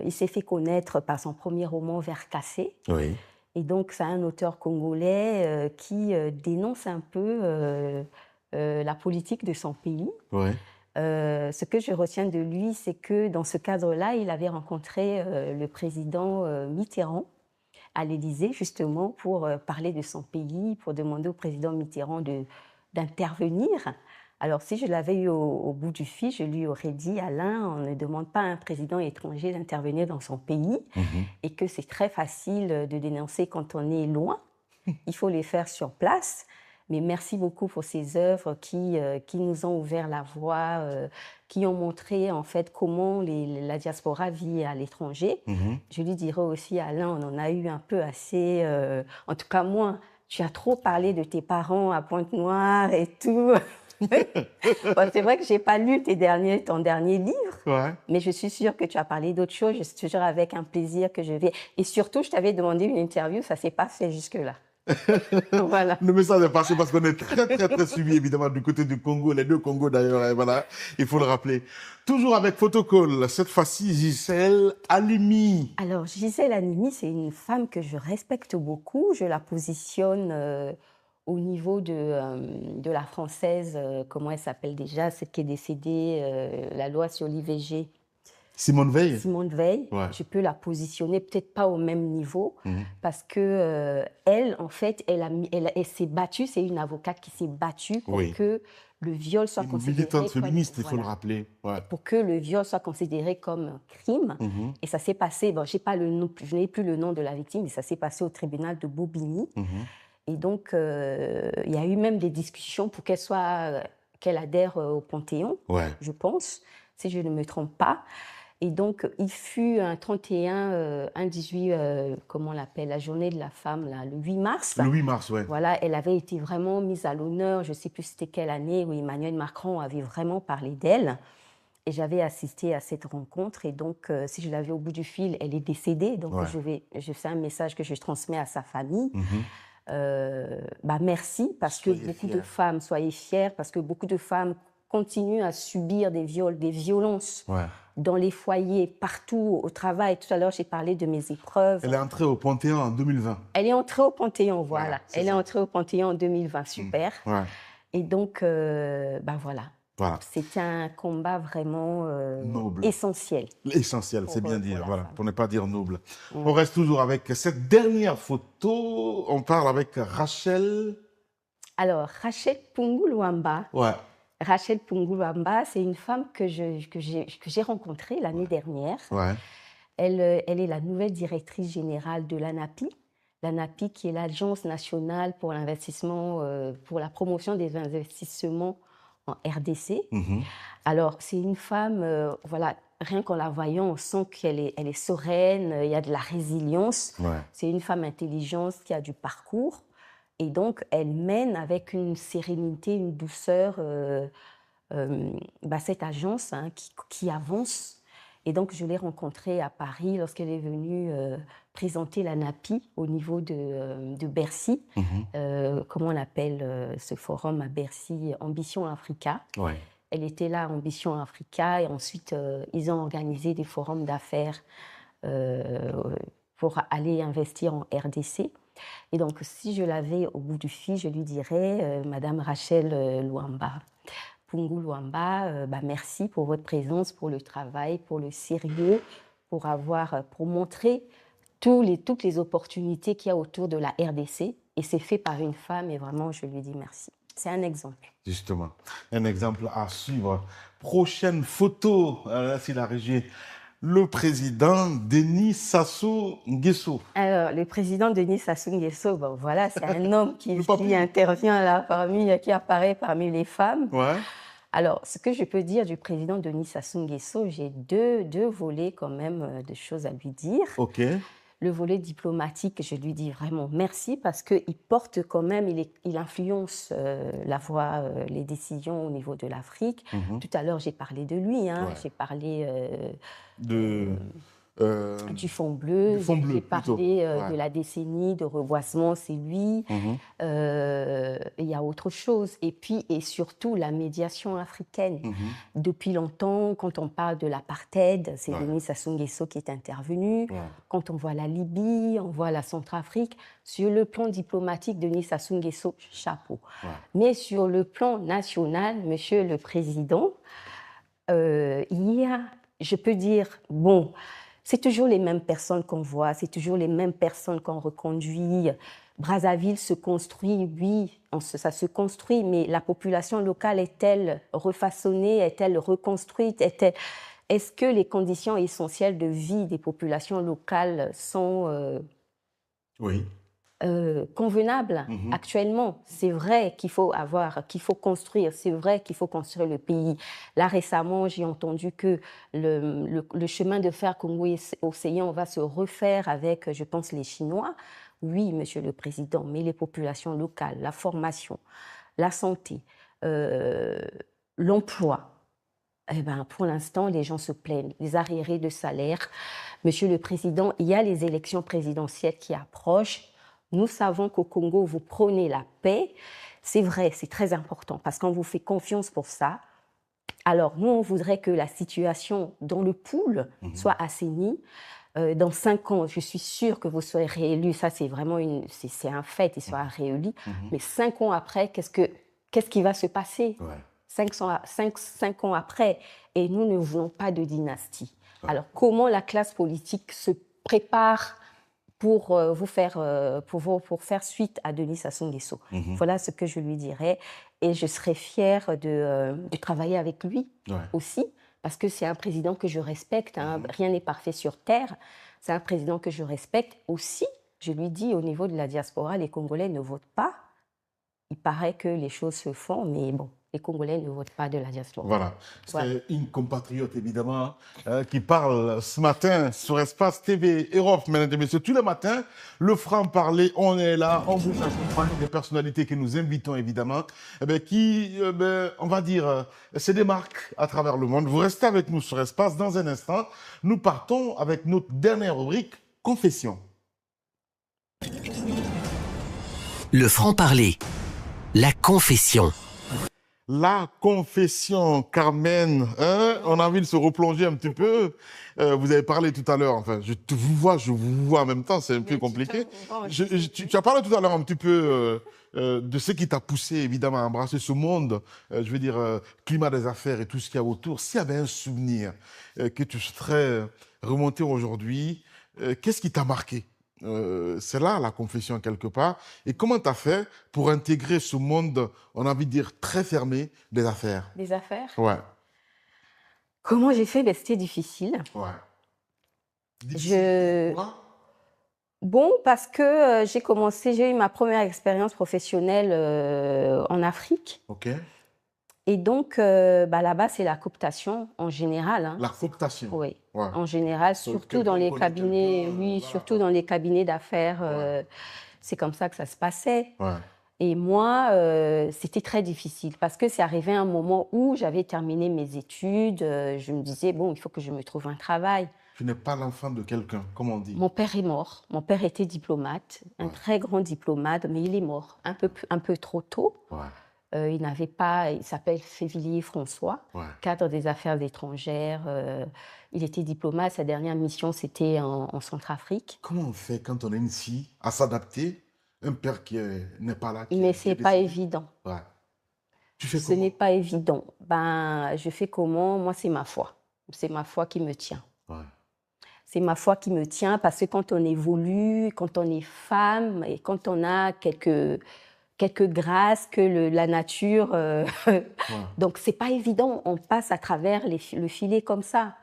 il s'est fait connaître par son premier roman Vers cassé. Oui. Et donc, c'est un auteur congolais qui dénonce un peu la politique de son pays. Oui. Ce que je retiens de lui, c'est que dans ce cadre-là, il avait rencontré le président Mitterrand à l'Élysée, justement, pour parler de son pays, pour demander au président Mitterrand d'intervenir. Alors, si je l'avais eu au bout du fil, je lui aurais dit, Alain, on ne demande pas à un président étranger d'intervenir dans son pays et que c'est très facile de dénoncer quand on est loin. Il faut les faire sur place. Mais merci beaucoup pour ces œuvres qui nous ont ouvert la voie, qui ont montré en fait comment la diaspora vit à l'étranger. Je lui dirais aussi, Alain, on en a eu un peu assez, en tout cas moi, tu as trop parlé de tes parents à Pointe-Noire et tout. Bon, c'est vrai que je n'ai pas lu ton dernier livre, mais je suis sûre que tu as parlé d'autres choses. Je suis toujours avec un plaisir que je vais. Et surtout, je t'avais demandé une interview, ça ne s'est pas fait jusque-là. Voilà. Le message est passé parce qu'on est très suivi, évidemment, du côté du Congo, les deux Congos d'ailleurs, et voilà, il faut le rappeler. Toujours avec Photocall, cette fois-ci Gisèle Halimi. Alors, Gisèle Halimi, c'est une femme que je respecte beaucoup. Je la positionne au niveau de la française, comment elle s'appelle déjà, celle qui est décédée, la loi sur l'IVG. Simone Veil. Simone Veil, je peux la positionner peut-être pas au même niveau parce que elle, en fait, elle s'est battue, c'est une avocate qui s'est battue pour que le viol soit considéré militante féministe, il faut le rappeler. Pour que le viol soit considéré comme un crime. Et ça s'est passé, bon, je n'ai plus le nom de la victime, mais ça s'est passé au tribunal de Bobigny. Et donc, il y a eu même des discussions pour qu'elle adhère au Panthéon, je pense, si je ne me trompe pas. Et donc, il fut un 18, comment on l'appelle, la journée de la femme, là, le 8 mars. Le 8 mars, oui. Voilà, elle avait été vraiment mise à l'honneur, je ne sais plus c'était quelle année, où Emmanuel Macron avait vraiment parlé d'elle. Et j'avais assisté à cette rencontre. Et donc, si je l'avais au bout du fil, elle est décédée. Donc, je fais un message que je transmets à sa famille. Merci, parce que beaucoup de femmes, soyez fiers, parce que beaucoup de femmes continuent à subir des viols, des violences dans les foyers, partout, au travail. Tout à l'heure, j'ai parlé de mes épreuves. Elle est entrée au Panthéon en 2020. Elle est entrée au Panthéon, voilà. Elle est entrée au Panthéon en 2020, super. Et donc, voilà. C'était un combat vraiment essentiel. Essentiel, c'est bien dire, voilà, pour ne pas dire noble. On reste toujours avec cette dernière photo. On parle avec Rachel. Alors, Rachel Pungulu-Wamba. Rachel Pungulu-Wamba, c'est une femme que j'ai rencontrée l'année dernière. Elle est la nouvelle directrice générale de l'ANAPI. L'ANAPI, qui est l'Agence nationale pour l'investissement, pour la promotion des investissements en RDC. Alors, c'est une femme, voilà, rien qu'en la voyant, on sent qu'elle est sereine, il y a de la résilience. C'est une femme intelligente qui a du parcours. Et donc, elle mène avec une sérénité, une douceur cette agence qui avance. Et donc, je l'ai rencontrée à Paris lorsqu'elle est venue présenter la NAPI au niveau de Bercy. Comment on appelle ce forum à Bercy? Ambition Africa. Elle était là, Ambition Africa, et ensuite, ils ont organisé des forums d'affaires pour aller investir en RDC. Et donc, si je l'avais au bout du fil, je lui dirais, Madame Rachel Pungulu-Wamba, merci pour votre présence, pour le travail, pour le sérieux, pour montrer toutes les opportunités qu'il y a autour de la RDC. Et c'est fait par une femme, et vraiment, je lui dis merci. C'est un exemple. Justement, un exemple à suivre. Prochaine photo, si la régie. Le président Denis Sassou Nguesso. Alors, le président Denis Sassou Nguesso, voilà, c'est un homme qui intervient là qui apparaît parmi les femmes. Alors, ce que je peux dire du président Denis Sassou Nguesso, j'ai deux volets quand même de choses à lui dire. Le volet diplomatique, je lui dis vraiment merci parce qu'il porte quand même, il influence la voie, les décisions au niveau de l'Afrique. Tout à l'heure, j'ai parlé de lui, j'ai parlé du Fonds bleu, j'ai parlé de la décennie de reboisement, c'est lui. Il y a autre chose. Et puis, et surtout, la médiation africaine. Depuis longtemps, quand on parle de l'apartheid, c'est Denis Sassou Nguesso qui est intervenu. Quand on voit la Libye, on voit la Centrafrique. Sur le plan diplomatique, Denis Sassou Nguesso, chapeau. Mais sur le plan national, Monsieur le Président, il y a, je peux dire, bon, c'est toujours les mêmes personnes qu'on voit, c'est toujours les mêmes personnes qu'on reconduit. Brazzaville se construit, oui, ça se construit, mais la population locale est-elle refaçonnée, est-elle reconstruite, est-ce que les conditions essentielles de vie des populations locales sont convenables actuellement? C'est vrai qu'il faut construire, c'est vrai qu'il faut construire le pays. Là, récemment, j'ai entendu que le chemin de fer Congo-Océan va se refaire avec, je pense, les Chinois. Oui, Monsieur le Président, mais les populations locales, la formation, la santé, L'emploi. Eh ben, pour l'instant, les gens se plaignent. Les arriérés de salaire. Monsieur le Président, il y a les élections présidentielles qui approchent. Nous savons qu'au Congo, vous prônez la paix. C'est vrai, c'est très important parce qu'on vous fait confiance pour ça. Alors, nous, on voudrait que la situation dans le pool soit assainie. Dans 5 ans, je suis sûre que vous serez réélu. Ça, c'est vraiment c'est un fait, il sera réélu. Mais 5 ans après, qu'est-ce qui va se passer? 5 ans après, et nous ne voulons pas de dynastie. Alors, comment la classe politique se prépare pour faire suite à Denis Sassou Nguesso? Voilà ce que je lui dirais. Et je serais fière de travailler avec lui aussi, parce que c'est un président que je respecte. Hein. Rien n'est parfait sur Terre. C'est un président que je respecte aussi. Je lui dis, au niveau de la diaspora, les Congolais ne votent pas. Il paraît que les choses se font, mais bon, les Congolais ne votent pas de la diaspora. Voilà. C'est une compatriote, évidemment, qui parle ce matin sur Espace TV Europe, mesdames et messieurs. Tous les matins, le franc-parler, on est là, on vous accompagne des personnalités que nous invitons, évidemment, qui, on va dire, se démarquent à travers le monde. Vous restez avec nous sur Espace. Dans un instant, nous partons avec notre dernière rubrique, Confession. Le franc-parler. La confession. La confession, Carmen, hein? On a envie de se replonger un petit peu. Vous avez parlé tout à l'heure, enfin, je vous vois en même temps, c'est un peu compliqué. Tu as parlé tout à l'heure un petit peu de ce qui t'a poussé, évidemment, à embrasser ce monde, je veux dire, climat des affaires et tout ce qu'il y a autour. S'il y avait un souvenir que tu serais remonté aujourd'hui, qu'est-ce qui t'a marqué? C'est là la confession quelque part. Et comment tu as fait pour intégrer ce monde, on a envie de dire, très fermé des affaires? Des affaires? Ouais. Comment j'ai fait? C'était difficile. Ouais. Difficile. Bon, parce que j'ai eu ma première expérience professionnelle en Afrique. Ok. Et donc, là-bas, c'est la cooptation en général. Hein. La cooptation? Oui, ouais. En général, surtout dans les cabinets, surtout dans les cabinets d'affaires, c'est comme ça que ça se passait. Ouais. Et moi, c'était très difficile parce que c'est arrivé un moment où j'avais terminé mes études, je me disais, bon, il faut que je me trouve un travail. Tu n'es pas l'enfant de quelqu'un, comme on dit. Mon père est mort. Mon père était diplomate, un très grand diplomate, mais il est mort un peu trop tôt. Ouais. Il s'appelle Févilier François, cadre des affaires étrangères. Il était diplomate, sa dernière mission c'était en Centrafrique. Comment on fait quand on est une fille à s'adapter? Un père qui n'est pas là. Mais ce n'est pas évident. Ouais. Tu fais Ce comment? n'est pas évident. Je fais comment? Moi, c'est ma foi. C'est ma foi qui me tient. Ouais. C'est ma foi qui me tient parce que quand on évolue, quand on est femme et quand on a quelques grâces que la nature... Donc, c'est pas évident. On passe à travers le filet comme ça.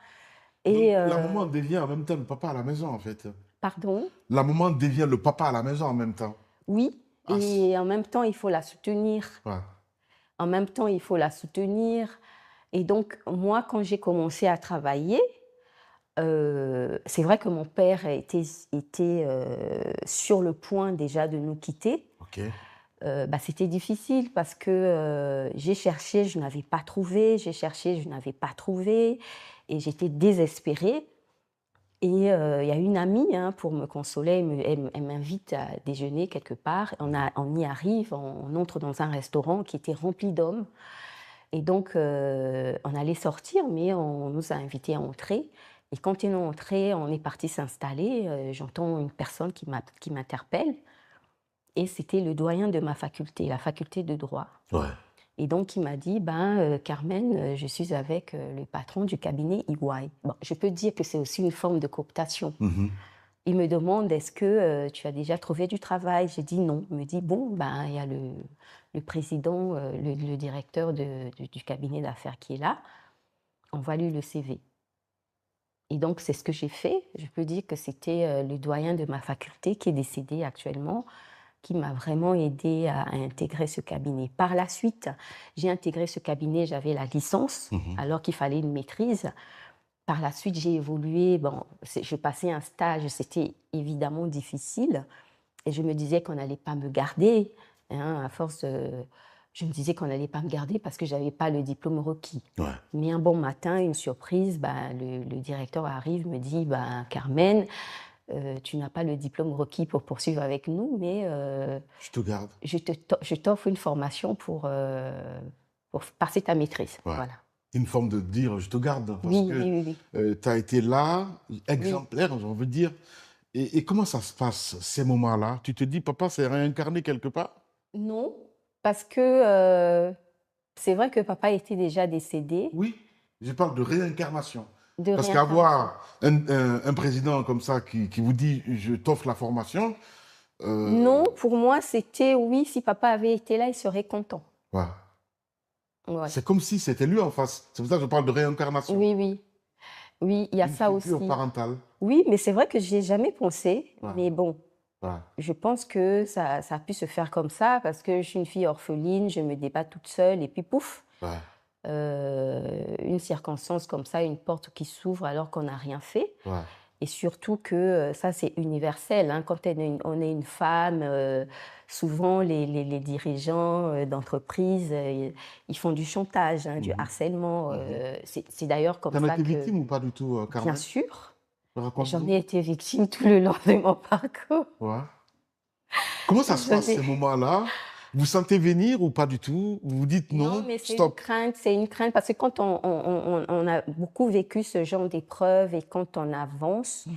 Et la maman devient en même temps le papa à la maison, en fait. Pardon? La maman devient le papa à la maison en même temps. Oui, et en même temps, il faut la soutenir. Ouais. En même temps, il faut la soutenir. Et donc, moi, quand j'ai commencé à travailler, c'est vrai que mon père était sur le point déjà de nous quitter. Ok. C'était difficile parce que j'ai cherché, je n'avais pas trouvé, j'ai cherché, je n'avais pas trouvé, et j'étais désespérée. Et il y a une amie, pour me consoler, elle m'invite à déjeuner quelque part. On y arrive, on entre dans un restaurant qui était rempli d'hommes. Et donc, on allait sortir, mais on nous a invités à entrer. Et quand on est entré, on est parti s'installer. J'entends une personne qui m'interpelle. Et c'était le doyen de ma faculté, la faculté de droit. Ouais. Et donc, il m'a dit, Carmen, je suis avec le patron du cabinet EY. Bon, je peux dire que c'est aussi une forme de cooptation. Mm-hmm. Il me demande, est-ce que tu as déjà trouvé du travail? J'ai dit non. Il me dit, il y a le président, le directeur du cabinet d'affaires qui est là. Envoie-lui le CV. Et donc, c'est ce que j'ai fait. Je peux dire que c'était le doyen de ma faculté qui est décédé actuellement, qui m'a vraiment aidée à intégrer ce cabinet. Par la suite, j'ai intégré ce cabinet, j'avais la licence, alors qu'il fallait une maîtrise. Par la suite, j'ai évolué. Je passais un stage, c'était évidemment difficile. Et je me disais qu'on n'allait pas me garder, à force Je me disais qu'on n'allait pas me garder parce que je n'avais pas le diplôme requis. Ouais. Mais un bon matin, une surprise, le directeur arrive, me dit Carmen, tu n'as pas le diplôme requis pour poursuivre avec nous, mais Je te garde. je t'offre une formation pour passer ta maîtrise. Ouais. Voilà. Une forme de dire je te garde. Parce Oui, que oui, oui. tu as été là, exemplaire, j'ai envie de dire. Et comment ça se passe, ces moments-là? Tu te dis, papa s'est réincarné quelque part? Non, parce que c'est vrai que papa était déjà décédé. Oui, je parle de réincarnation. De Parce réincarnation. qu'avoir un président comme ça qui vous dit, je t'offre la formation... Non, pour moi, c'était oui, si papa avait été là, il serait content. Ouais. Ouais. C'est comme si c'était lui en face. C'est pour ça que je parle de réincarnation. Oui, oui. Oui, il y a Une ça figure aussi. parentale. Oui, mais c'est vrai que je n'y ai jamais pensé. Ouais. Mais bon, Ouais. je pense que ça a pu se faire comme ça parce que je suis une fille orpheline, je me débat toute seule et puis pouf, Ouais. une circonstance comme ça, une porte qui s'ouvre alors qu'on n'a rien fait. Ouais. Et surtout que ça, c'est universel. Hein. Quand on est une femme, souvent les dirigeants d'entreprise, ils font du chantage, hein, du harcèlement. C'est d'ailleurs comme T'en as ça été que... victime ou pas du tout, Carmen? Bien sûr. Raconte-nous. J'en ai été victime tout le long de mon parcours. Ouais. Comment ça se passe, ces moments-là? Vous sentez venir ou pas du tout? Vous vous dites non, mais c'est stop. c'est une crainte, parce que quand on a beaucoup vécu ce genre d'épreuves et quand on avance,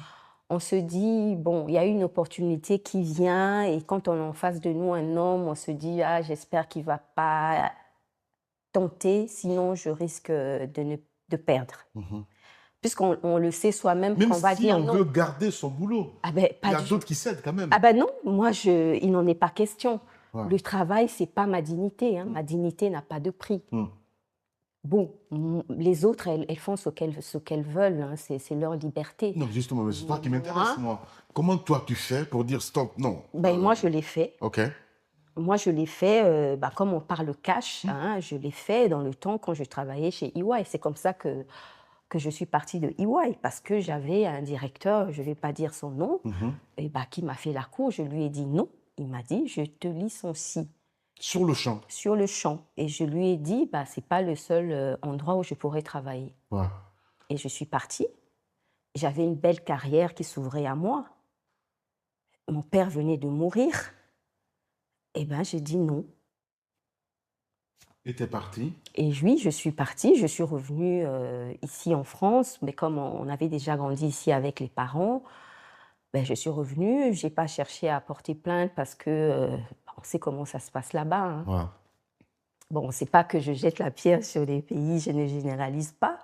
on se dit, bon, il y a une opportunité qui vient et quand on a en face de nous un homme, on se dit, ah, j'espère qu'il ne va pas tenter, sinon je risque de perdre. Puisqu'on le sait soi-même Même qu'on va si dire on non. veut garder son boulot. Ah ben, Il y pas a du d'autres qui cèdent quand même. Ah ben non, moi, il n'en est pas question. Ouais. Le travail, ce n'est pas ma dignité. Hein. Ma dignité n'a pas de prix. Bon, les autres, elles font ce qu'elles veulent. Hein. C'est leur liberté. Non, justement, mais c'est toi qui m'intéresse, moi. Comment toi, tu fais pour dire stop? Non. Ben, moi, je l'ai fait. OK. Moi, je l'ai fait, comme on parle cash, hein, je l'ai fait dans le temps quand je travaillais chez EY. C'est comme ça que je suis partie de EY, parce que j'avais un directeur, je ne vais pas dire son nom, qui m'a fait la cour. Je lui ai dit non. Il m'a dit, je te licencie. Sur le champ? Sur le champ. Et je lui ai dit, ce n'est pas le seul endroit où je pourrais travailler. Ouais. Et je suis partie. J'avais une belle carrière qui s'ouvrait à moi. Mon père venait de mourir. Eh bien, j'ai dit non. Et tu es partie? Et oui, je suis partie. Je suis revenue ici en France, mais comme on avait déjà grandi ici avec les parents, je suis revenue. Je n'ai pas cherché à porter plainte parce que on sait comment ça se passe là-bas. Hein. Ouais. Bon, c'est pas que je jette la pierre sur les pays, je ne généralise pas.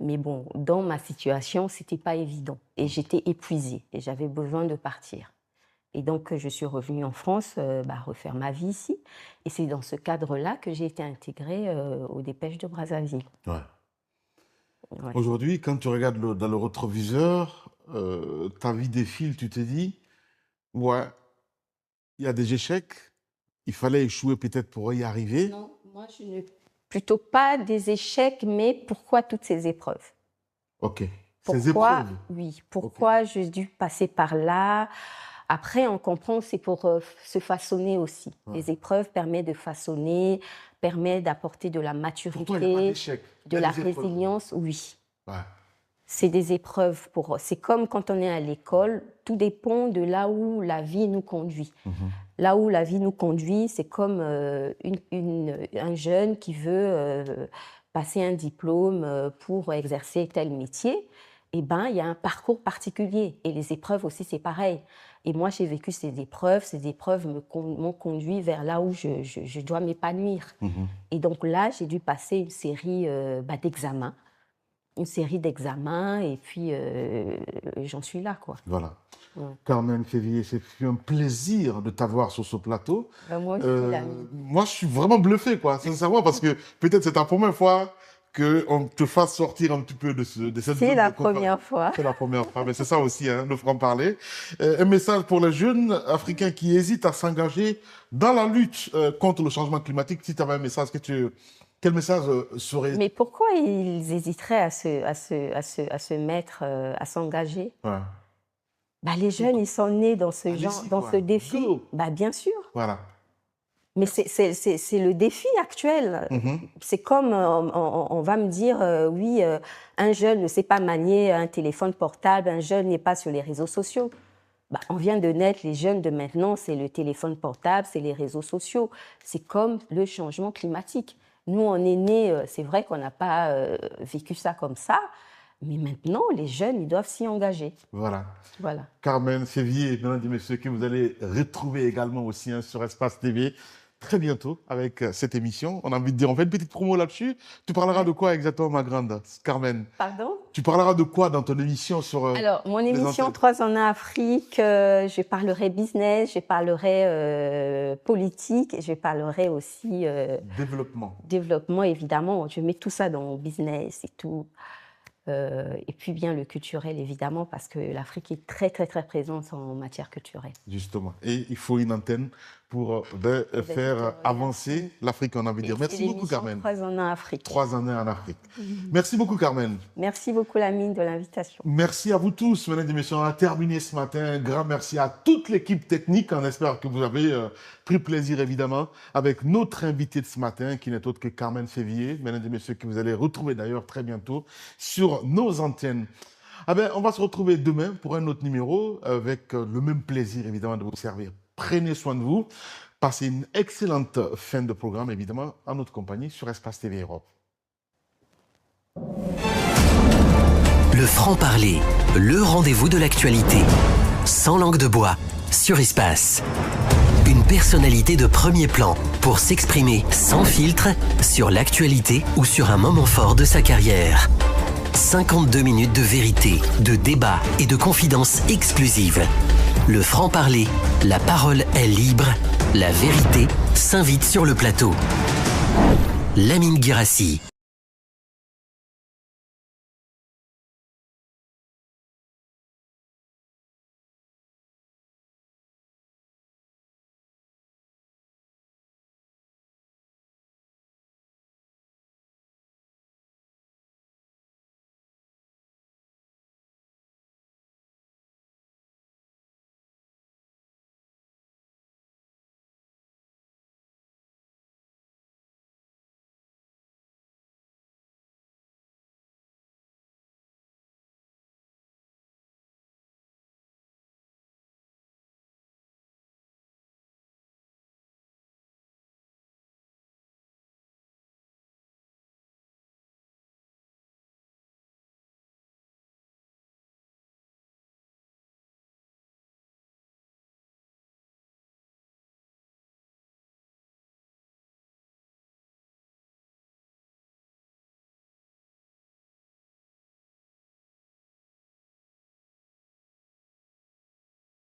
Mais bon, dans ma situation, ce n'était pas évident. Et j'étais épuisée et j'avais besoin de partir. Et donc, je suis revenue en France, refaire ma vie ici. Et c'est dans ce cadre-là que j'ai été intégrée aux Dépêches de Brazzaville. Ouais. Ouais. Aujourd'hui, quand tu regardes dans le rétroviseur, ta vie défile, tu te dis, ouais, il y a des échecs, il fallait échouer peut-être pour y arriver. Non, moi, je ne... Plutôt pas des échecs, mais pourquoi toutes ces épreuves? OK. Ces épreuves? Oui, pourquoi j'ai dû passer par là? Après, on comprend que c'est pour se façonner aussi. Ouais. Les épreuves permettent de façonner, permettent d'apporter de la maturité, de la résilience. Oui. Ouais. C'est des épreuves. C'est comme quand on est à l'école, tout dépend de là où la vie nous conduit. Là où la vie nous conduit, c'est comme un jeune qui veut passer un diplôme pour exercer tel métier. Eh bien, il y a un parcours particulier. Et les épreuves aussi, c'est pareil. Et moi, j'ai vécu ces épreuves m'ont conduit vers là où je dois m'épanouir. Et donc là, j'ai dû passer une série d'examens. Une série d'examens, et puis j'en suis là, quoi. Voilà. Ouais. Carmen Février, c'est un plaisir de t'avoir sur ce plateau. Moi aussi, moi, je suis vraiment bluffé, quoi, sincèrement, parce que peut-être c'est ta première fois qu'on te fasse sortir un petit peu de cette zone. C'est la première fois. C'est la première fois, mais c'est ça aussi, hein, le franc-parler. Un message pour les jeunes Africains qui hésitent à s'engager dans la lutte contre le changement climatique. Si tu avais un message quel message serait... Mais pourquoi ils hésiteraient à se mettre, à s'engager? Ouais. Les jeunes, ils sont nés dans ce genre, dans ce défi. Bien sûr. Voilà. Mais c'est le défi actuel. C'est comme on va me dire, oui, un jeune ne sait pas manier un téléphone portable, un jeune n'est pas sur les réseaux sociaux. Bah, on vient de naître, les jeunes de maintenant, c'est le téléphone portable, c'est les réseaux sociaux. C'est comme le changement climatique. Nous, on est nés, c'est vrai qu'on n'a pas vécu ça comme ça, mais maintenant, les jeunes, ils doivent s'y engager. Voilà. Voilà. Carmen Sévier, mesdames et messieurs, que vous allez retrouver également aussi sur Espace TV très bientôt avec cette émission. On a envie de dire, on fait une petite promo là-dessus. Tu parleras de quoi exactement, ma grande Carmen? Pardon? Tu parleras de quoi dans ton émission sur Alors, mon émission 3 ans en Afrique, je parlerai business, je parlerai politique, je parlerai aussi... développement. Développement, évidemment. Je mets tout ça dans business et tout. Et puis bien le culturel, évidemment, parce que l'Afrique est très, très, très présente en matière culturelle. Justement. Et il faut une antenne pour faire avancer l'Afrique, on a envie de dire. Merci beaucoup, Carmen. 3 ans en Afrique. 3 ans en Afrique. Merci beaucoup, Carmen. Merci beaucoup, Lamine, de l'invitation. Merci à vous tous, mesdames et messieurs. On a terminé ce matin. Un grand merci à toute l'équipe technique. On espère que vous avez pris plaisir, évidemment, avec notre invité de ce matin, qui n'est autre que Carmen Sévier, mesdames et messieurs, que vous allez retrouver d'ailleurs très bientôt sur nos antennes. Ah ben, on va se retrouver demain pour un autre numéro avec le même plaisir, évidemment, de vous servir. Prenez soin de vous. Passez une excellente fin de programme, évidemment, en notre compagnie sur Espace TV Europe. Le franc-parler, le rendez-vous de l'actualité. Sans langue de bois, sur Espace. Une personnalité de premier plan pour s'exprimer sans filtre sur l'actualité ou sur un moment fort de sa carrière. 52 minutes de vérité, de débat et de confidences exclusives. Le franc-parler, la parole est libre, la vérité s'invite sur le plateau. Lamine Guirassi.